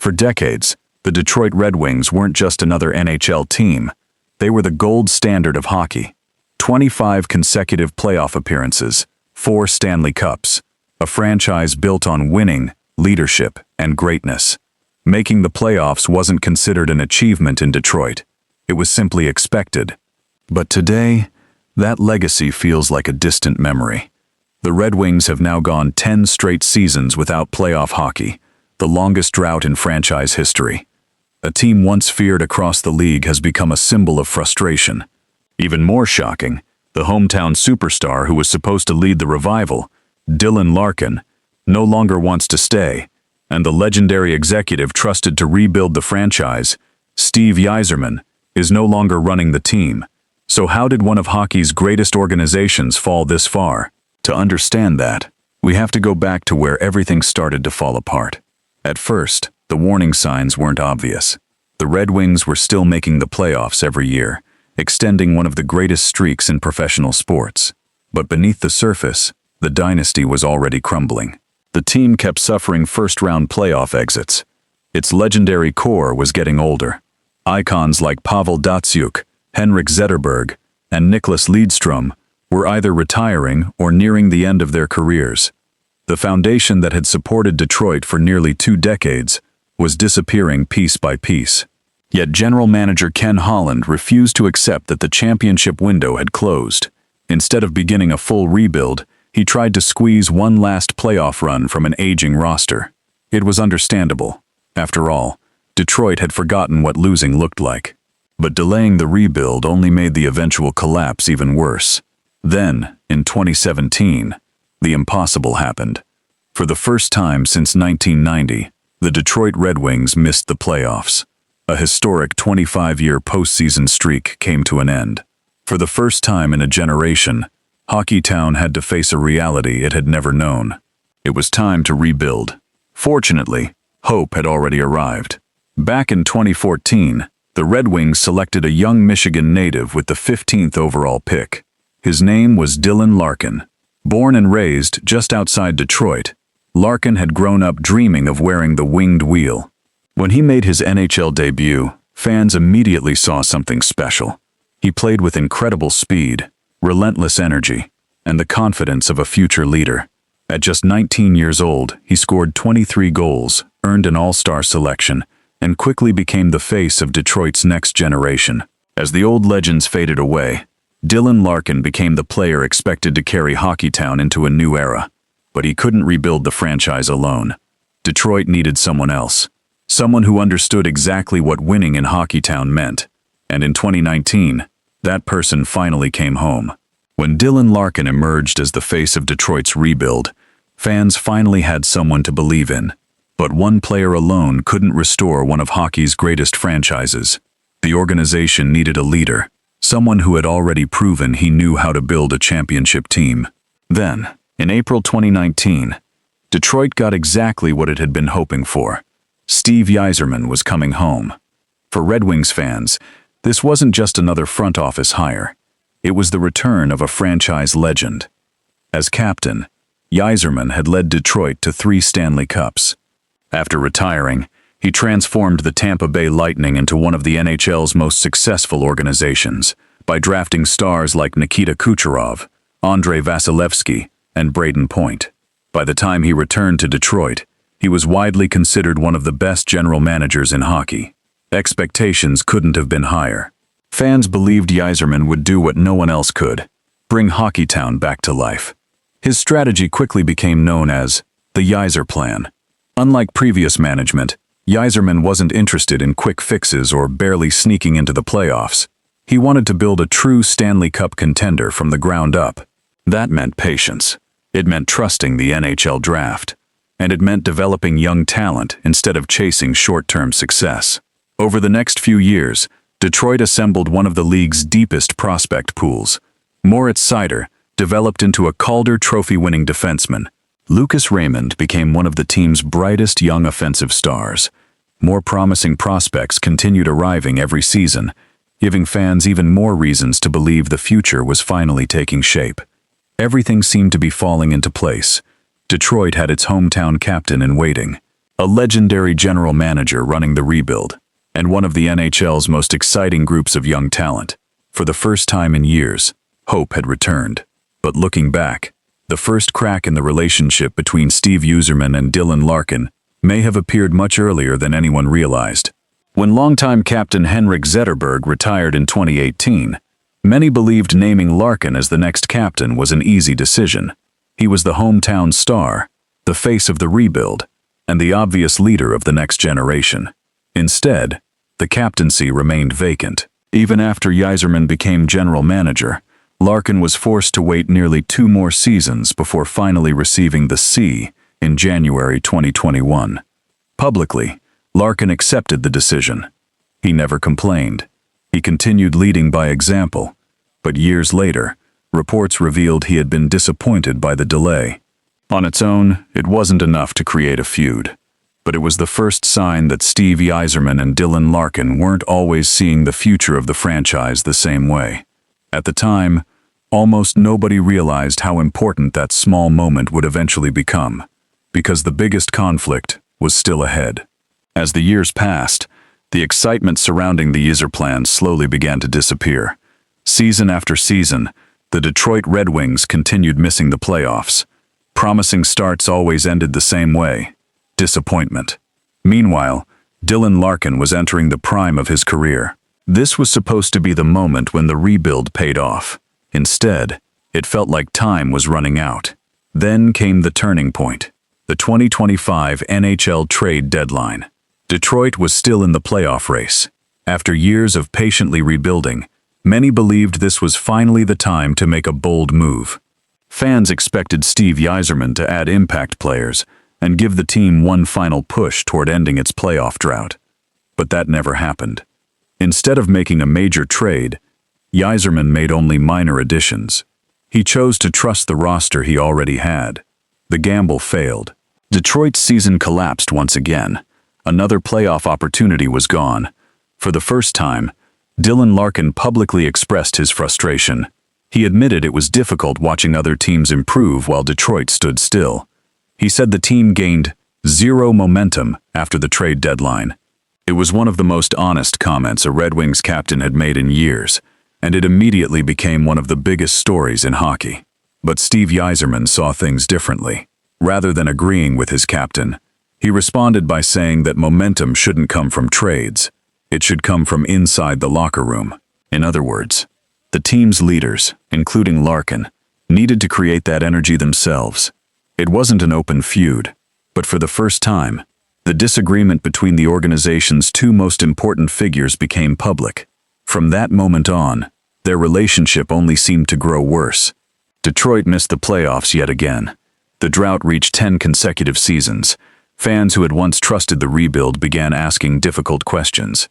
For decades, the Detroit Red Wings weren't just another NHL team. They were the gold standard of hockey. 25 consecutive playoff appearances, 4 Stanley Cups, a franchise built on winning, leadership, and greatness. Making the playoffs wasn't considered an achievement in Detroit. It was simply expected. But today, that legacy feels like a distant memory. The Red Wings have now gone 10 straight seasons without playoff hockey, the longest drought in franchise history. A team once feared across the league has become a symbol of frustration. Even more shocking, the hometown superstar who was supposed to lead the revival, Dylan Larkin, no longer wants to stay, and the legendary executive trusted to rebuild the franchise, Steve Yzerman, is no longer running the team. So how did one of hockey's greatest organizations fall this far? To understand that, we have to go back to where everything started to fall apart. At first, the warning signs weren't obvious. The Red Wings were still making the playoffs every year, extending one of the greatest streaks in professional sports. But beneath the surface, the dynasty was already crumbling. The team kept suffering first-round playoff exits. Its legendary core was getting older. Icons like Pavel Datsyuk, Henrik Zetterberg, and Nicklas Lidstrom were either retiring or nearing the end of their careers. The foundation that had supported Detroit for nearly 2 decades was disappearing piece by piece. Yet general manager Ken Holland refused to accept that the championship window had closed. Instead of beginning a full rebuild, he tried to squeeze one last playoff run from an aging roster. It was understandable. After all, Detroit had forgotten what losing looked like. But delaying the rebuild only made the eventual collapse even worse. Then, in 2017, the impossible happened. For the first time since 1990, the Detroit Red Wings missed the playoffs. A historic 25-year postseason streak came to an end. For the first time in a generation, Hockeytown had to face a reality it had never known. It was time to rebuild. Fortunately, hope had already arrived. Back in 2014, the Red Wings selected a young Michigan native with the 15th overall pick. His name was Dylan Larkin. Born and raised just outside Detroit, Larkin had grown up dreaming of wearing the winged wheel. When he made his NHL debut, fans immediately saw something special. He played with incredible speed, relentless energy, and the confidence of a future leader. At just 19 years old, he scored 23 goals, earned an all-star selection, and quickly became the face of Detroit's next generation. As the old legends faded away, Dylan Larkin became the player expected to carry Hockeytown into a new era. But he couldn't rebuild the franchise alone. Detroit needed someone else. Someone who understood exactly what winning in Hockeytown meant. And in 2019, that person finally came home. When Dylan Larkin emerged as the face of Detroit's rebuild, fans finally had someone to believe in. But one player alone couldn't restore one of hockey's greatest franchises. The organization needed a leader, someone who had already proven he knew how to build a championship team. Then, in April 2019, Detroit got exactly what it had been hoping for. Steve Yzerman was coming home. For Red Wings fans, this wasn't just another front office hire. It was the return of a franchise legend. As captain, Yzerman had led Detroit to 3 Stanley Cups. After retiring, he transformed the Tampa Bay Lightning into one of the NHL's most successful organizations by drafting stars like Nikita Kucherov, Andrei Vasilevsky, and Braden Point. By the time he returned to Detroit, he was widely considered one of the best general managers in hockey. Expectations couldn't have been higher. Fans believed Yzerman would do what no one else could, bring Hockeytown back to life. His strategy quickly became known as the YzerPlan. Unlike previous management, Yzerman wasn't interested in quick fixes or barely sneaking into the playoffs. He wanted to build a true Stanley Cup contender from the ground up. That meant patience. It meant trusting the NHL draft. And it meant developing young talent instead of chasing short-term success. Over the next few years, Detroit assembled one of the league's deepest prospect pools. Moritz Seider developed into a Calder Trophy-winning defenseman. Lucas Raymond became one of the team's brightest young offensive stars. More promising prospects continued arriving every season, giving fans even more reasons to believe the future was finally taking shape. Everything seemed to be falling into place. Detroit had its hometown captain in waiting, a legendary general manager running the rebuild, and one of the NHL's most exciting groups of young talent. For the first time in years, hope had returned. But looking back, the first crack in the relationship between Steve Yzerman and Dylan Larkin may have appeared much earlier than anyone realized. When longtime captain Henrik Zetterberg retired in 2018, many believed naming Larkin as the next captain was an easy decision. He was the hometown star, the face of the rebuild, and the obvious leader of the next generation. Instead, the captaincy remained vacant. Even after Yzerman became general manager, Larkin was forced to wait nearly 2 more seasons before finally receiving the C in January 2021. Publicly, Larkin accepted the decision. He never complained. He continued leading by example, but years later, reports revealed he had been disappointed by the delay. On its own, it wasn't enough to create a feud, but it was the first sign that Steve Yzerman and Dylan Larkin weren't always seeing the future of the franchise the same way. At the time, almost nobody realized how important that small moment would eventually become, because the biggest conflict was still ahead. As the years passed, the excitement surrounding the YzerPlan slowly began to disappear. Season after season, the Detroit Red Wings continued missing the playoffs. Promising starts always ended the same way: disappointment. Meanwhile, Dylan Larkin was entering the prime of his career. This was supposed to be the moment when the rebuild paid off. Instead, it felt like time was running out. Then came the turning point: the 2025 NHL trade deadline. Detroit was still in the playoff race. After years of patiently rebuilding, many believed this was finally the time to make a bold move. Fans expected Steve Yzerman to add impact players and give the team one final push toward ending its playoff drought. But that never happened. Instead of making a major trade, Yzerman made only minor additions. He chose to trust the roster he already had. The gamble failed. Detroit's season collapsed once again. Another playoff opportunity was gone. For the first time, Dylan Larkin publicly expressed his frustration. He admitted it was difficult watching other teams improve while Detroit stood still. He said the team gained zero momentum after the trade deadline. It was one of the most honest comments a Red Wings captain had made in years, and it immediately became one of the biggest stories in hockey. But Steve Yzerman saw things differently. Rather than agreeing with his captain, he responded by saying that momentum shouldn't come from trades. It should come from inside the locker room. In other words, the team's leaders, including Larkin, needed to create that energy themselves. It wasn't an open feud, but for the first time, the disagreement between the organization's 2 most important figures became public. From that moment on, their relationship only seemed to grow worse. Detroit missed the playoffs yet again. The drought reached 10 consecutive seasons. Fans who had once trusted the rebuild began asking difficult questions.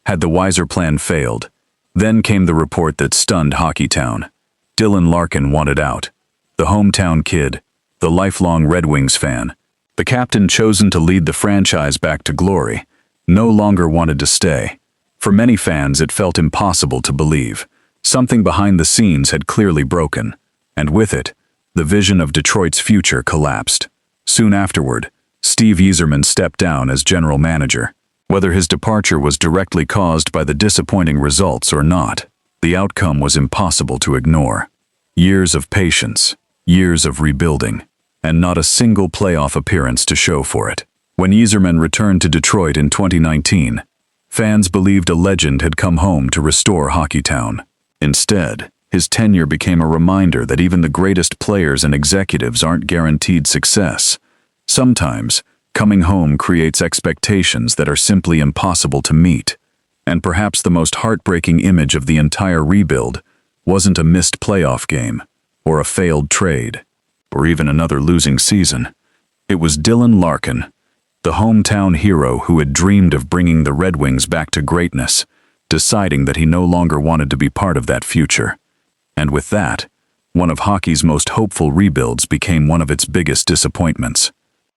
Had the YzerPlan failed? Then came the report that stunned Hockeytown. Dylan Larkin wanted out. The hometown kid, the lifelong Red Wings fan, the captain chosen to lead the franchise back to glory, no longer wanted to stay. For many fans, it felt impossible to believe. Something behind the scenes had clearly broken, and with it, the vision of Detroit's future collapsed. Soon afterward, Steve Yzerman stepped down as general manager. Whether his departure was directly caused by the disappointing results or not, the outcome was impossible to ignore. Years of patience, years of rebuilding, and not a single playoff appearance to show for it. When Yzerman returned to Detroit in 2019, fans believed a legend had come home to restore Hockeytown. Instead, his tenure became a reminder that even the greatest players and executives aren't guaranteed success. Sometimes, coming home creates expectations that are simply impossible to meet. And perhaps the most heartbreaking image of the entire rebuild wasn't a missed playoff game, or a failed trade, or even another losing season. It was Dylan Larkin, the hometown hero who had dreamed of bringing the Red Wings back to greatness, deciding that he no longer wanted to be part of that future. And with that, one of hockey's most hopeful rebuilds became one of its biggest disappointments.